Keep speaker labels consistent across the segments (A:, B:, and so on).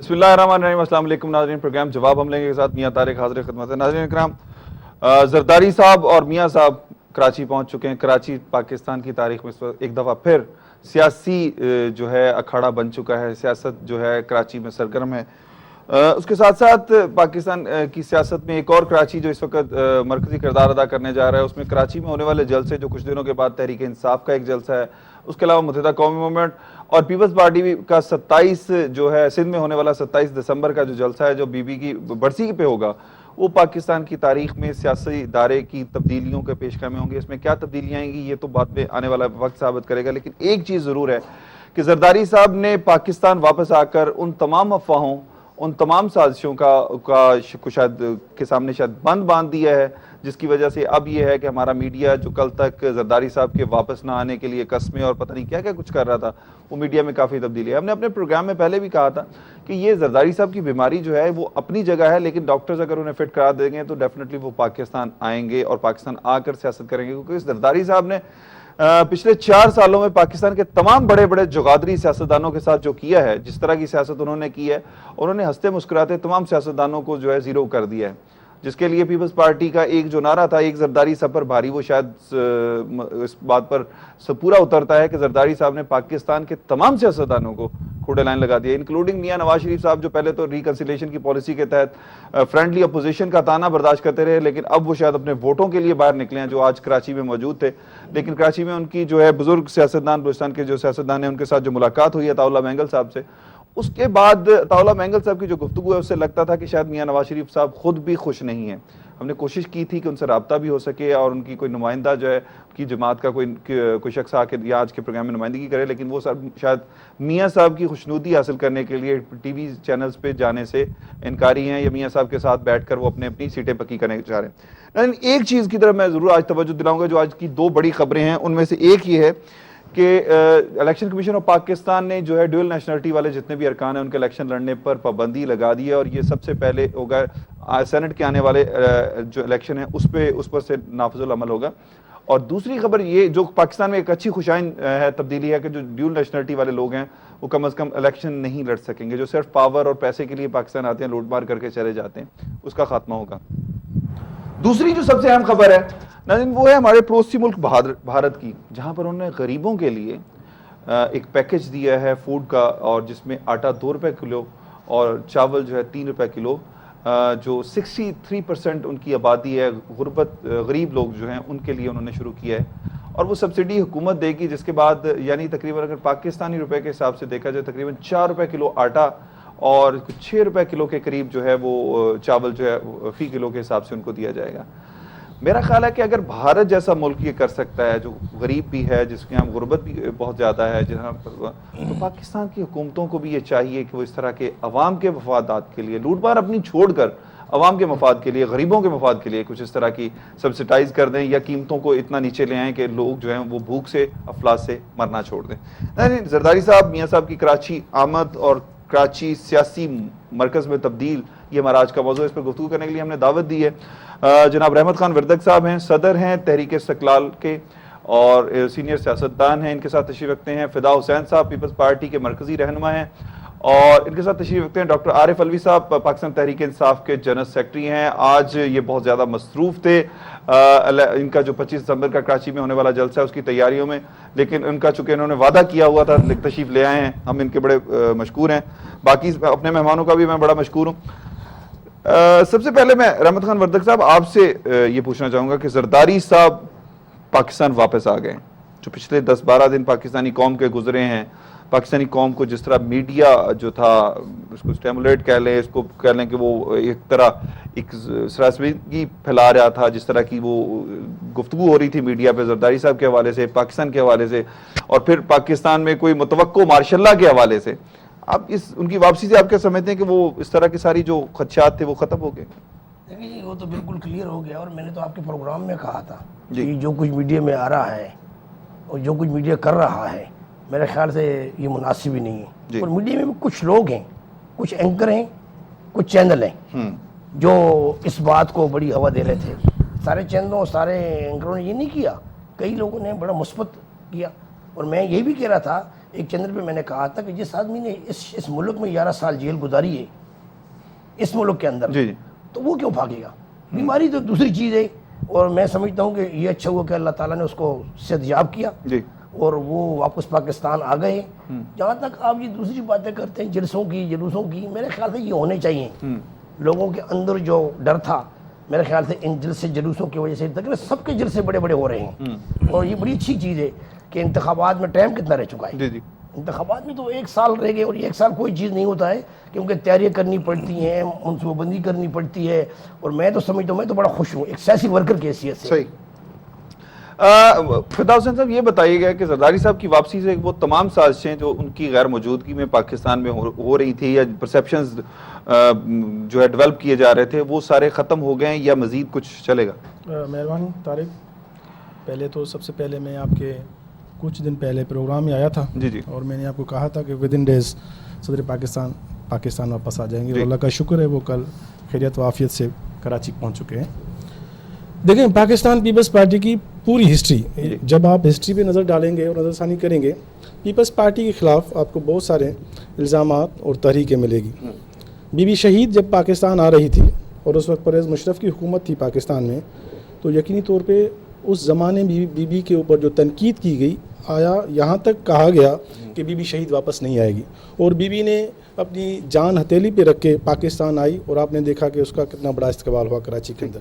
A: بسم اللہ الرحمن الرحیم. السلام علیکم ناظرین. پروگرام جواب ہم لیں گے کے ساتھ میاں طارق حاضر خدمت ہے. ناظرین اکرام, زرداری صاحب اور میاں صاحب کراچی پہنچ چکے ہیں. کراچی پاکستان کی تاریخ میں اس وقت ایک دفعہ پھر سیاسی جو ہے اکھاڑا بن چکا ہے. سیاست جو ہے کراچی میں سرگرم ہے. اس کے ساتھ ساتھ پاکستان کی سیاست میں ایک اور کراچی جو اس وقت مرکزی کردار ادا کرنے جا رہا ہے. اس میں کراچی میں ہونے والے جلسے جو کچھ دنوں کے بعد تحریک انصاف کا ایک جلسہ ہے, اس کے علاوہ متحدہ قومی موومنٹ اور پیپلز پارٹی کا 27 جو ہے سندھ میں ہونے والا 27 دسمبر کا جو جلسہ ہے جو بی بی کی برسی پہ ہوگا, وہ پاکستان کی تاریخ میں سیاسی ادارے کی تبدیلیوں کے پیش قدمی ہوں گے. اس میں کیا تبدیلیاں آئیں گی یہ تو بعد میں آنے والا وقت ثابت کرے گا. لیکن ایک چیز ضرور ہے کہ زرداری صاحب نے پاکستان واپس آ کر ان تمام افواہوں, ان تمام سازشوں کا شاید کے سامنے شاید بند باندھ دیا ہے, جس کی وجہ سے اب یہ ہے کہ ہمارا میڈیا جو کل تک زرداری صاحب کے واپس نہ آنے کے لیے قسمیں اور پتہ نہیں کیا کیا کچھ کر رہا تھا, وہ میڈیا میں کافی تبدیلی ہے. ہم نے اپنے پروگرام میں پہلے بھی کہا تھا کہ یہ زرداری صاحب کی بیماری جو ہے وہ اپنی جگہ ہے, لیکن ڈاکٹرز اگر انہیں فٹ کرا دیں گے تو ڈیفینیٹلی وہ پاکستان آئیں گے اور پاکستان آ کر سیاست کریں گے. کیونکہ زرداری صاحب نے پچھلے 4 سالوں میں پاکستان کے تمام بڑے بڑے جغادری سیاستدانوں کے ساتھ جو کیا ہے, جس طرح کی سیاست انہوں نے کی ہے, انہوں نے ہنستے مسکراتے تمام سیاستدانوں کو جو ہے زیرو کر دیا ہے. جس کے لیے پیپلز پارٹی کا ایک جو نعرہ تھا, ایک زرداری صاحب پر بھاری, وہ شاید اس بات پر پورا اترتا ہے کہ زرداری صاحب نے پاکستان کے تمام سیاستدانوں کو کھوڑے لائن لگا دیا, انکلوڈنگ میاں نواز شریف صاحب جو پہلے تو ریکنسیلیشن کی پالیسی کے تحت فرینڈلی اپوزیشن کا تانا برداشت کرتے رہے, لیکن اب وہ شاید اپنے ووٹوں کے لیے باہر نکلے ہیں, جو آج کراچی میں موجود تھے. لیکن کراچی میں ان کی جو ہے بزرگ سیاستدان, بلوچستان کے جو سیاستدان ہیں, ان کے ساتھ جو ملاقات ہوئی ہے عطاء اللہ مینگل صاحب سے, اس کے بعد عطاء اللہ مینگل صاحب کی جو گفتگو ہے اس سے لگتا تھا کہ شاید میاں نواز شریف صاحب خود بھی خوش نہیں ہیں. ہم نے کوشش کی تھی کہ ان سے رابطہ بھی ہو سکے اور ان کی کوئی نمائندہ جو ہے کی جماعت کا کوئی شخص آ کے یا آج کے پروگرام میں نمائندگی کرے, لیکن وہ شاید میاں صاحب کی خوشنودی حاصل کرنے کے لیے ٹی وی چینلز پہ جانے سے انکاری ہیں, یا میاں صاحب کے ساتھ بیٹھ کر وہ اپنی سیٹیں پکی کرنے چاہ رہے ہیں. لیکن ایک چیز کی طرف میں ضرور آج توجہ دلاؤں گا, جو آج کی 2 بڑی خبریں ہیں ان میں سے ایک یہ ہے کہ الیکشن کمیشن آف پاکستان نے جو ہے ڈیول نیشنلٹی والے جتنے بھی ارکان ہیں ان کے الیکشن لڑنے پر پابندی لگا دی ہے, اور یہ سب سے پہلے ہوگا سینٹ کے آنے والے جو الیکشن ہیں اس پر سے نافذ العمل ہوگا. اور دوسری خبر یہ جو پاکستان میں ایک اچھی خوشائن ہے, تبدیلی ہے کہ جو ڈیول نیشنلٹی والے لوگ ہیں وہ کم از کم الیکشن نہیں لڑ سکیں گے. جو صرف پاور اور پیسے کے لیے پاکستان آتے ہیں, لوٹ مار کر کے چلے جاتے ہیں, اس کا خاتمہ ہوگا. دوسری جو سب سے اہم خبر ہے ناظرین وہ ہے ہمارے پڑوسی ملک بھارت کی, جہاں پر انہوں نے غریبوں کے لیے ایک پیکج دیا ہے فوڈ کا, اور جس میں آٹا 2 روپے کلو اور چاول جو ہے 3 روپے کلو, جو 63% ان کی آبادی ہے غریب لوگ جو ہیں ان کے لیے انہوں نے شروع کیا ہے. اور وہ سبسڈی حکومت دے گی, جس کے بعد یعنی تقریباً اگر پاکستانی روپے کے حساب سے دیکھا جائے تقریباً 4 روپے کلو آٹا اور 6 روپے کلو کے قریب جو ہے وہ چاول جو ہے فی کلو کے حساب سے ان کو دیا جائے گا. میرا خیال ہے کہ اگر بھارت جیسا ملک یہ کر سکتا ہے, جو غریب بھی ہے, جس کے یہاں غربت بھی بہت زیادہ ہے, جہاں پر تو پاکستان کی حکومتوں کو بھی یہ چاہیے کہ وہ اس طرح کے عوام کے مفادات کے لیے, لوٹ مار اپنی چھوڑ کر عوام کے مفاد کے لیے, غریبوں کے مفاد کے لیے کچھ اس طرح کی سبسڈائز کر دیں, یا قیمتوں کو اتنا نیچے لے آئیں کہ لوگ جو ہیں وہ بھوک سے افلاس سے مرنا چھوڑ دیں. زرداری صاحب, میاں صاحب کی کراچی آمد اور کراچی سیاسی مرکز میں تبدیل, یہ ہمارا آج کا موضوع ہے. اس پر گفتگو کرنے کے لیے ہم نے دعوت دی ہے جناب رحمت خان وردک صاحب ہیں, صدر ہیں تحریک استقلال کے اور سینئر سیاستدان ہیں. ان کے ساتھ تشریف رکھتے ہیں فدا حسین صاحب, پیپلز پارٹی کے مرکزی رہنما ہیں, اور ان کے ساتھ تشریف رکھتے ہیں ڈاکٹر عارف علوی صاحب, پاکستان تحریک انصاف کے جنرل سیکرٹری ہیں. آج یہ بہت زیادہ مصروف تھے ان کا جو 25 دسمبر کا کراچی میں ہونے والا جلسہ ہے اس کی تیاریوں میں, لیکن ان کا چونکہ انہوں نے وعدہ کیا ہوا تھا تشریف لے آئے ہیں, ہم ان کے بڑے مشکور ہیں. باقی اپنے مہمانوں کا بھی میں بڑا مشکور ہوں. سب سے پہلے میں رحمت خان وردک صاحب آپ سے یہ پوچھنا چاہوں گا کہ زرداری صاحب پاکستان واپس آ گئے, جو پچھلے 10-12 دن پاکستانی قوم کے گزرے ہیں, پاکستانی قوم کو جس طرح میڈیا جو تھا اس کو اسٹیمولیٹ کہہ لیں, اس کو کہہ لیں کہ وہ ایک طرح ایک سراسمگی پھیلا رہا تھا, جس طرح کی وہ گفتگو ہو رہی تھی میڈیا پہ زرداری صاحب کے حوالے سے, پاکستان کے حوالے سے, اور پھر پاکستان میں کوئی متوقع مارشل لا کے حوالے سے, آپ ان کی واپسی سے آپ کیا سمجھتے ہیں کہ وہ اس طرح کی ساری جو خدشات تھے وہ ختم ہو گئے؟
B: دیکھیں جی, وہ تو بالکل کلیئر ہو گیا, اور میں نے تو آپ کے پروگرام میں کہا تھا کہ جو کچھ میڈیا میں آ رہا ہے اور جو کچھ میڈیا کر رہا ہے میرے خیال سے یہ مناسب ہی نہیں ہے. اور میڈیا میں بھی کچھ لوگ ہیں, کچھ اینکر ہیں, کچھ چینل ہیں جو اس بات کو بڑی ہوا دے رہے تھے. سارے چینلوں سارے اینکروں نے یہ نہیں کیا, کئی لوگوں نے بڑا مثبت کیا. اور میں یہ بھی کہہ رہا تھا ایک چینل پہ میں نے کہا تھا کہ جس آدمی نے اس ملک میں 11 سال جیل گزاری ہے اس ملک کے اندر, تو وہ کیوں بھاگے گا؟ بیماری تو دوسری چیز ہے, اور میں سمجھتا ہوں کہ یہ اچھا ہوا کہ اللہ تعالیٰ نے اس کو صحت یاب کیا اور وہ واپس پاکستان آ گئے ہیں. جہاں تک آپ یہ دوسری باتیں کرتے ہیں جلسوں کی, میرے خیال سے یہ ہونے چاہیے. لوگوں کے اندر جو ڈر تھا میرے خیال سے ان جلوسوں کی وجہ سے تقریباً سب کے جلسے بڑے بڑے ہو رہے ہیں, اور یہ بڑی اچھی چیز ہے کہ انتخابات میں ٹائم کتنا رہ چکا ہے. انتخابات میں تو 1 سال رہ گئے, اور 1 سال کوئی چیز نہیں ہوتا ہے کیونکہ تیاریاں کرنی پڑتی ہیں, منصوبہ بندی کرنی پڑتی ہے, اور میں تو سمجھتا ہوں, میں تو بڑا خوش ہوں ایک سیاسی ورکر کی حیثیت سے.
A: فردوس حسین صاحب, یہ بتائیے گا کہ زرداری صاحب کی واپسی سے وہ تمام سازشیں جو ان کی غیر موجودگی میں پاکستان میں ہو رہی تھی, یا پرسیپشنز جو ہے ڈیولپ کیے جا رہے تھے, وہ سارے ختم ہو گئے ہیں یا مزید کچھ چلے گا؟
C: مہربانی طارق, پہلے تو سب سے پہلے میں آپ کے کچھ دن پہلے پروگرام میں آیا تھا, اور میں نے آپ کو کہا تھا کہ ودن ڈیز صدر پاکستان واپس آ جائیں گے, اور اللہ کا شکر ہے وہ کل خیریت و عافیت سے کراچی پہنچ چکے ہیں. دیکھیں, پاکستان پیپلز پارٹی کی پوری ہسٹری, جب آپ ہسٹری پہ نظر ڈالیں گے اور نظر ثانی کریں گے, پیپلز پارٹی کے خلاف آپ کو بہت سارے الزامات اور تحریکیں ملے گی. بی بی شہید جب پاکستان آ رہی تھی اور اس وقت پرویز مشرف کی حکومت تھی پاکستان میں, تو یقینی طور پہ اس زمانے میں بی بی کے اوپر جو تنقید کی گئی, آیا یہاں تک کہا گیا کہ بی بی شہید واپس نہیں آئے گی, اور بی بی نے اپنی جان ہتھیلی پہ رکھ کے پاکستان آئی, اور آپ نے دیکھا کہ اس کا کتنا بڑا استقبال ہوا کراچی کے اندر.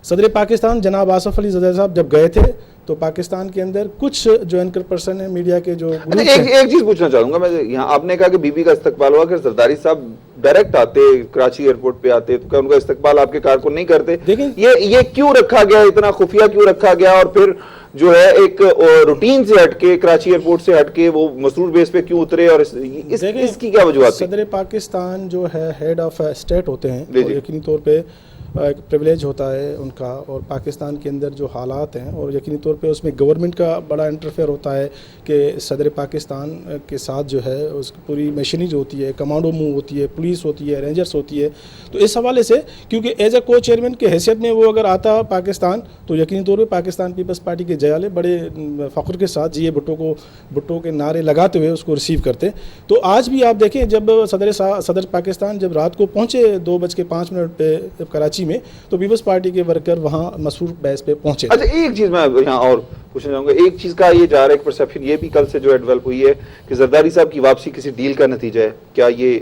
C: صدر پاکستان جناب آصف علی زرداری صاحب جب گئے تھے تو پاکستان کے اندر کچھ جو اینکر پرسن ہیں میڈیا کے جو
A: ایک چیز پوچھنا چاہوں گا میں یہاں, آپ نے کہا کہ بی بی کا استقبال ہوا, کہ زرداری صاحب ڈائریکٹ آتے کراچی ایئرپورٹ پہ آتے, تو کیا ان کا استقبال آپ کے کارکن نہیں کرتے؟ یہ کیوں رکھا گیا, اتنا خفیہ کیوں رکھا گیا, اور پھر جو ہے ایک روٹین سے ہٹ کے, کراچی ایئرپورٹ سے ہٹ کے وہ مسرور بیس پہ کیوں اترے, اور اس کی کیا وجوہات تھی؟
C: صدر پاکستان جو ہے ہیڈ آف اسٹیٹ ہوتے ہیں, اور یقینی طور پہ ایک پریولیج ہوتا ہے ان کا, اور پاکستان کے اندر جو حالات ہیں, اور یقینی طور پہ اس میں گورنمنٹ کا بڑا انٹرفیئر ہوتا ہے کہ صدر پاکستان کے ساتھ جو ہے اس کی پوری مشینری جو ہوتی ہے, کمانڈو موو ہوتی ہے, پولیس ہوتی ہے, رینجرز ہوتی ہے. تو اس حوالے سے کیونکہ ایز اے کو چیئرمین کی حیثیت میں وہ اگر آتا پاکستان, تو یقینی طور پہ پاکستان پیپلز پارٹی کے جیالے بڑے فخر کے ساتھ جی بھٹو کے نعرے لگاتے ہوئے اس کو ریسیو کرتے. تو آج بھی آپ دیکھیں, جب صدر پاکستان جب رات کو پہنچے 2:05 پہ کراچی میں, تو پیپلز پارٹی کے ورکر وہاں مسرور بیس پہ پہنچے.
A: اچھا, ایک چیز میں یہاں اور پوچھنا چاہوں گا, ایک چیز کا یہ جا رہا ہے, ایک پرسیپشن یہ بھی کل سے جو ڈیولپ ہوئی ہے کہ زرداری صاحب کی واپسی کسی ڈیل کا نتیجہ ہے, کیا یہ؟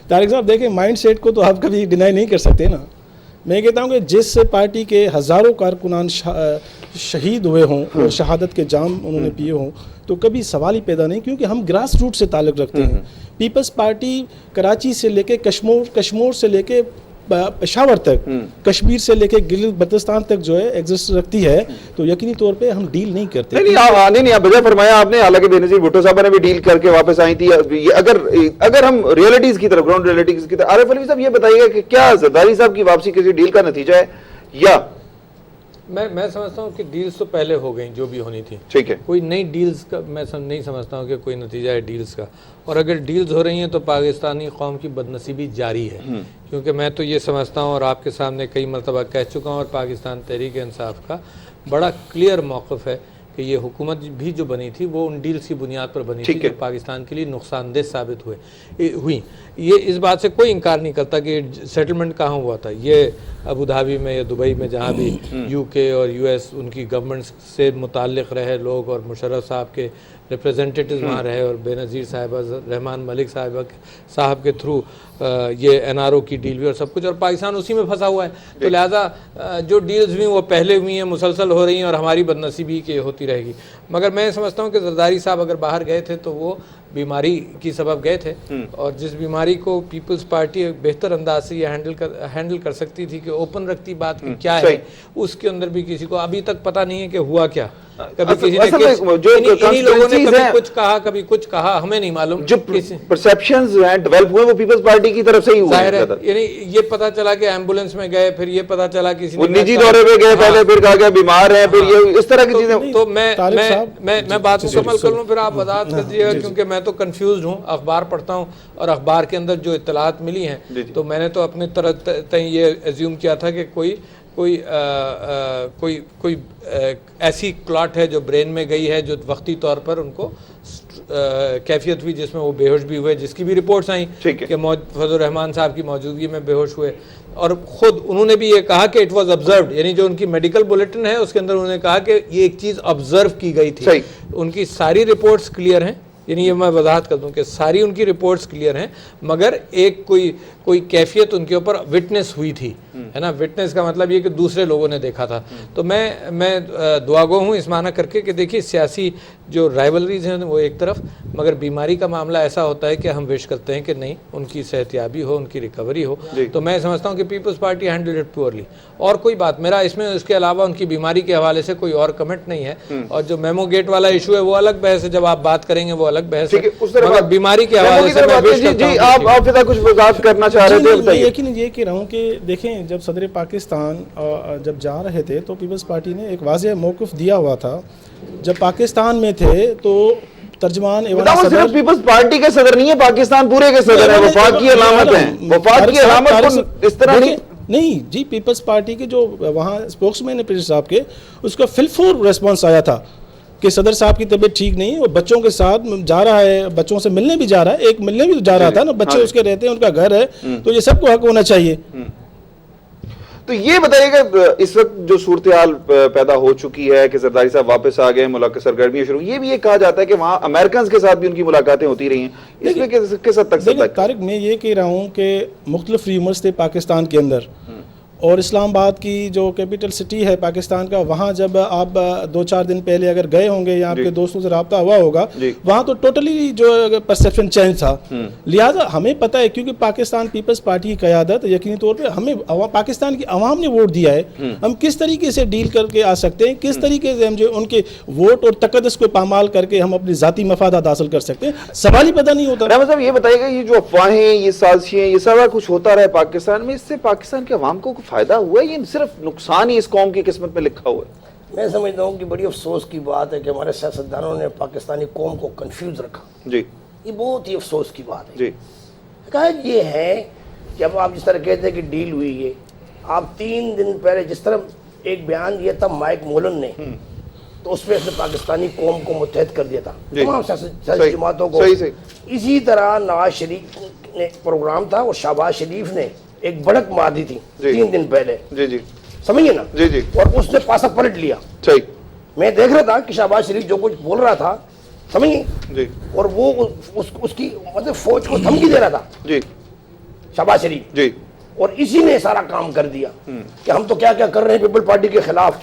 C: طارق صاحب دیکھیں, مائنڈ سیٹ کو تو آپ کبھی ڈینائی نہیں کر سکتے نا. میں کہتا ہوں کہ جس پارٹی کے ہزاروں کارکنان شہید ہوئے ہوں اور شہادت کے جام انہوں نے پیے ہوں, تو کبھی سوال ہی پیدا نہیں, کیونکہ ہم گراس روٹ سے تعلق رکھتے ہیں. پیپلز پارٹی کراچی سے لے کے کشمور سے لے کے پشاور تک, کشمیر سے لے کے گلگت بلتستان تک جو ہے ایگزسٹ رکھتی ہے, تو یقینی طور پہ ہم ڈیل نہیں کرتے.
A: نہیں, آپ بجائے فرمایا آپ نے, حالانکہ بے نظیر بھٹو صاحب نے بھی ڈیل کر کے واپس آئی تھی. اگر ہم ریئلٹیز کی طرف, گراؤنڈ ریئلٹیز کی طرف, عارف علی صاحب یہ بتائیے گا کہ کیا زرداری صاحب کی واپسی کسی ڈیل کا نتیجہ ہے, یا
D: میں سمجھتا ہوں کہ ڈیلز تو پہلے ہو گئیں جو بھی ہونی تھی.
A: ٹھیک ہے, کوئی
D: نئی ڈیلز کا میں نہیں سمجھتا ہوں کہ کوئی نتیجہ ہے ڈیلز کا, اور اگر ڈیلز ہو رہی ہیں تو پاکستانی قوم کی بدنصیبی جاری ہے. کیونکہ میں تو یہ سمجھتا ہوں, اور آپ کے سامنے کئی مرتبہ کہہ چکا ہوں, اور پاکستان تحریک انصاف کا بڑا کلیئر موقف ہے کہ یہ حکومت بھی جو بنی تھی وہ ان ڈیلز کی بنیاد پر بنی تھی جو پاکستان کے لیے نقصان دہ ثابت ہوئی. یہ اس بات سے کوئی انکار نہیں کرتا کہ سیٹلمنٹ کہاں ہوا تھا. یہ ابو دھابی میں یا دبئی میں, جہاں بھی یو کے اور یو ایس ان کی گورنمنٹ سے متعلق رہے لوگ, اور مشرف صاحب کے ریپریزنٹیٹیوز وہاں رہے, اور بے نظیر صاحبہ رحمان ملک صاحب کے تھرو یہ این آر او کی ڈیل ہوئی اور سب کچھ, اور پاکستان اسی میں پھنسا ہوا ہے. تو لہٰذا جو ڈیلز ہوئی وہ پہلے ہوئی ہیں, مسلسل ہو رہی ہیں, اور ہماری بدنصیبی کی ہوتی رہے گی. مگر میں سمجھتا ہوں کہ زرداری صاحب اگر باہر گئے تھے تو وہ بیماری کی سبب گئے تھے, اور جس بیماری کو پیپلز پارٹی بہتر انداز سے یہ ہینڈل کر سکتی تھی کہ اوپن رکھتی بات کی کیا ہے, اس کے اندر بھی کسی کو ابھی تک پتہ نہیں ہے کہ ہوا کیا. کبھی کسی نے انہی لوگوں نے کبھی کچھ کہا, کبھی کچھ کہا, ہمیں نہیں معلوم. جو
A: پرسیپشنز ہیں ڈیولپ ہوئے وہ پیپلز پارٹی کی طرف سے ہی ہوئے ہیں.
D: یعنی یہ پتہ چلا کہ ایمبولینس میں گئے, پھر یہ پتہ چلا کسی نے
A: نجی دورے پہ گئے پہلے, پھر کہا کہ بیمار ہیں, پھر یہ اس طرح کی چیزیں.
D: تو میں بات مکمل کر لوں, پھر آپ وضاحت کر دیجیے گا, کیونکہ میں تو کنفیوزڈ ہوں. اخبار پڑھتا ہوں, اور اخبار کے اندر جو اطلاعات ملی ہیں, تو میں نے تو اپنے طرح یہ ایزیوم کیا تھا کہ کوئی کوئی ایسی کلاٹ ہے جو برین میں گئی ہے جو وقتی طور پر ان کو کیفیت ہوئی جس میں وہ بے ہوش بھی ہوئے, جس کی بھی رپورٹس آئیں کہ فضل الرحمان صاحب کی موجودگی میں بے ہوش ہوئے, اور خود انہوں نے بھی یہ کہا کہ اٹ واز آبزروڈ, یعنی جو ان کی میڈیکل بلیٹن ہے اس کے اندر انہوں نے کہا کہ یہ ایک چیز آبزرو کی گئی تھی. ان کی ساری رپورٹس کلیئر ہیں, یعنی یہ میں وضاحت کر دوں کہ ساری ان کی رپورٹس کلیئر ہیں, مگر ایک کوئی کیفیت ان کے اوپر وٹنس ہوئی تھی, ہے نا. وٹنس کا مطلب یہ کہ دوسرے لوگوں نے دیکھا تھا. تو میں دعا گو ہوں اس معنی کر کے کہ دیکھیے سیاسی جو رائیولریز ہیں وہ ایک طرف, مگر بیماری کا معاملہ ایسا ہوتا ہے کہ ہم وش کرتے ہیں کہ نہیں ان کی صحت یابی ہو, ان کی ریکوری ہو. تو میں سمجھتا ہوں کہ People's Party handle it poorly. اور کوئی بات میرا اس میں اس کے علاوہ ان کی بیماری کے حوالے سے کوئی اور کمنٹ نہیں ہے. اور جو میمو گیٹ والا ایشو ہے وہ الگ بحث ہے, جب آپ بات کریں گے وہ الگ بحث ہے, مگر بیماری کے حوالے سے میں وش کرتا ہوں.
A: آپ فضا کچھ وضاحت کرنا چاہ رہے تھے, بتائیے.
C: لیکن یہ کہہ رہا ہوں کہ دیکھیں جب صدر پاکستان جب جا رہے تھے تو پیپلز پارٹی نے ایک واضح موقف دیا ہوا تھا. جب پاکستان میں تھے تو ترجمان ایوان صدر,
A: پیپلز پارٹی کے صدر نہیں ہے, پاکستان پورے کے صدر ہیں, وفاق کی علامت ہیں. وفاق کی علامت اس طرح
C: نہیں جی, پیپلز پارٹی کے جو وہاں اسپوکس مین پریزیڈنٹ صاحب کے, اس کا فل ریسپانس آیا تھا کہ صدر صاحب کی طبیعت ٹھیک نہیں, وہ بچوں کے ساتھ جا رہا ہے, بچوں سے ملنے بھی جا رہا ہے, ایک ملنے بھی جا رہا تھا نا, بچے اس کے رہتے ہیں, ان کا گھر ہے, تو یہ سب کو حق ہونا چاہیے.
A: تو یہ بتائیے کہ اس وقت جو صورتحال پیدا ہو چکی ہے کہ زرداری صاحب واپس آ گئے, ملاقات سرگرمیاں شروع, یہ بھی یہ کہا جاتا ہے کہ وہاں امریکنز کے ساتھ بھی ان کی ملاقاتیں ہوتی رہی ہیں, اس میں کس حد تک
C: طارق میں یہ کہہ رہا ہوں کہ مختلف ریومرز تھے پاکستان کے اندر, اور اسلام آباد کی جو کیپٹل سٹی ہے پاکستان کا, وہاں جب آپ 2-4 دن پہلے اگر گئے ہوں گے یا آپ کے دوستوں سے رابطہ ہوا ہوگا, وہاں تو ٹوٹلی جو پرسیپشن چینج تھا. لہٰذا ہمیں پتہ ہے کیونکہ پاکستان پیپلز پارٹی کی قیادت یقینی طور پہ ہمیں پاکستان کی عوام نے ووٹ دیا ہے, ہم کس طریقے سے ڈیل کر کے آ سکتے ہیں, کس طریقے سے ہم جو ان کے ووٹ اور تقدس کو پامال کر کے ہم اپنی ذاتی مفادات حاصل کر سکتے ہیں, سوال ہی پتہ نہیں ہوتا.
A: مطلب یہ بتائیے گا یہ جو افواہیں, یہ سازشیں, یہ سارا کچھ ہوتا رہا ہے پاکستان میں, اس سے پاکستان کے عوام کو فائدہ ہوا ہے, یہ صرف نقصان ہی اس قوم کی قسمت میں لکھا ہوا ہے؟
B: میں سمجھتا ہوں کہ بڑی افسوس کی بات ہے کہ ہمارے سیاستدانوں نے پاکستانی قوم کو کنفیوز رکھا.
A: جی,
B: یہ بہت ہی افسوس کی بات ہے.
A: جی,
B: حقیقت یہ ہے کہ اب آپ جس طرح کہتے ہیں کہ ڈیل ہوئی ہے, آپ 3 دن پہلے جس طرح ایک بیان دیا تھا مائک مولن نے, تو اس میں اس نے پاکستانی قوم کو متحد کر دیا تھا, تمام سیاسی جماعتوں کو. اسی طرح نواز شریف نے پروگرام تھا اور شہباز شریف نے ایک بڑک مار دی تھی 3 دن پہلے, سمجھیے نا, اور اس نے پاسا پلٹ لیا. میں دیکھ رہا تھا کہ شہباز شریف جو کچھ بول رہا تھا, سمجھیے, اور وہ اس کی مطلب فوج کو دھمکی دے رہا تھا شہباز شریف, اور اسی نے سارا کام کر دیا کہ ہم تو کیا کیا کر رہے ہیں پیپل پارٹی کے خلاف.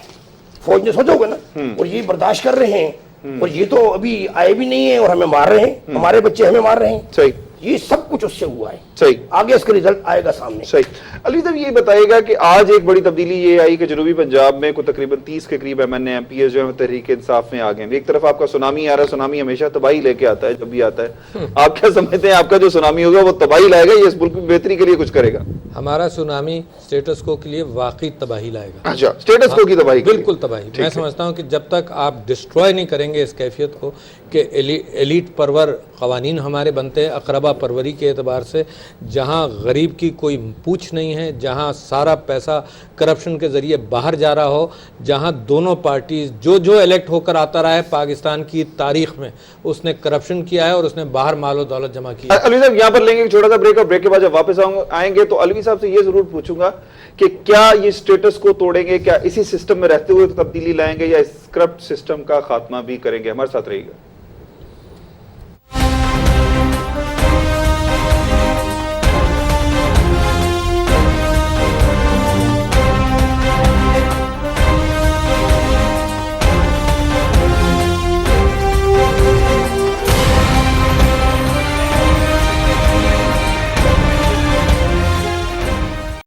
B: فوج نے سوچو گے نا, اور یہ برداشت کر رہے ہیں, اور یہ تو ابھی آئے بھی نہیں ہیں اور ہمیں مار رہے ہیں, ہمارے بچے ہمیں مار رہے ہیں. یہ سب کچھ اس سے ہوا ہے. آگے اس کا رزلٹ آئے گا سامنے.
A: علی صاحب یہ بتائیے گا کہ آج ایک بڑی تبدیلی یہ آئی کہ جنوبی پنجاب میں کوئی تقریباً 30 کے قریب MNA MPs جو ہے تحریک انصاف میں آ گئے. ایک طرف آپ کا سونامی آ رہا ہے, سونامی ہمیشہ تباہی لے کے آتا ہے جب بھی آتا ہے. آپ کیا سمجھتے ہیں آپ کا جو سونامی ہوگا وہ تباہی لائے گا یا اس ملک کی بہتری کے لیے کچھ کرے گا؟
D: ہمارا سونامی اسٹیٹس کو کے لیے واقعی تباہی لائے گا.
A: اچھا, اسٹیٹس کو کی تباہی؟
D: بالکل تباہی. میں سمجھتا ہوں کہ جب تک آپ ڈسٹروائے نہیں کریں گے اس کیفیت کو کہ ایلیٹ پرور قوانین ہمارے بنتے ہیں اقربا پروری کے اعتبار سے, جہاں غریب کی کوئی پوچھ نہیں ہے, جہاں سارا پیسہ کرپشن کے ذریعے باہر جا رہا ہو, جہاں دونوں پارٹیز جو الیکٹ ہو کر آتا رہا ہے پاکستان کی تاریخ میں اس نے کرپشن کیا ہے اور اس نے باہر مال و دولت جمع کی ہے.
A: علوی صاحب یہاں پر لیں گے ایک چھوٹا سا بریک, اور بریک کے بعد جب واپس آئیں گے تو علوی صاحب سے یہ ضرور پوچھوں گا کہ کیا یہ اسٹیٹس کو توڑیں گے, کیا اسی سسٹم میں رہتے ہوئے تبدیلی لائیں گے, یا اس کرپٹ سسٹم کا خاتمہ بھی کریں گے؟ ہمارے ساتھ رہیے گا.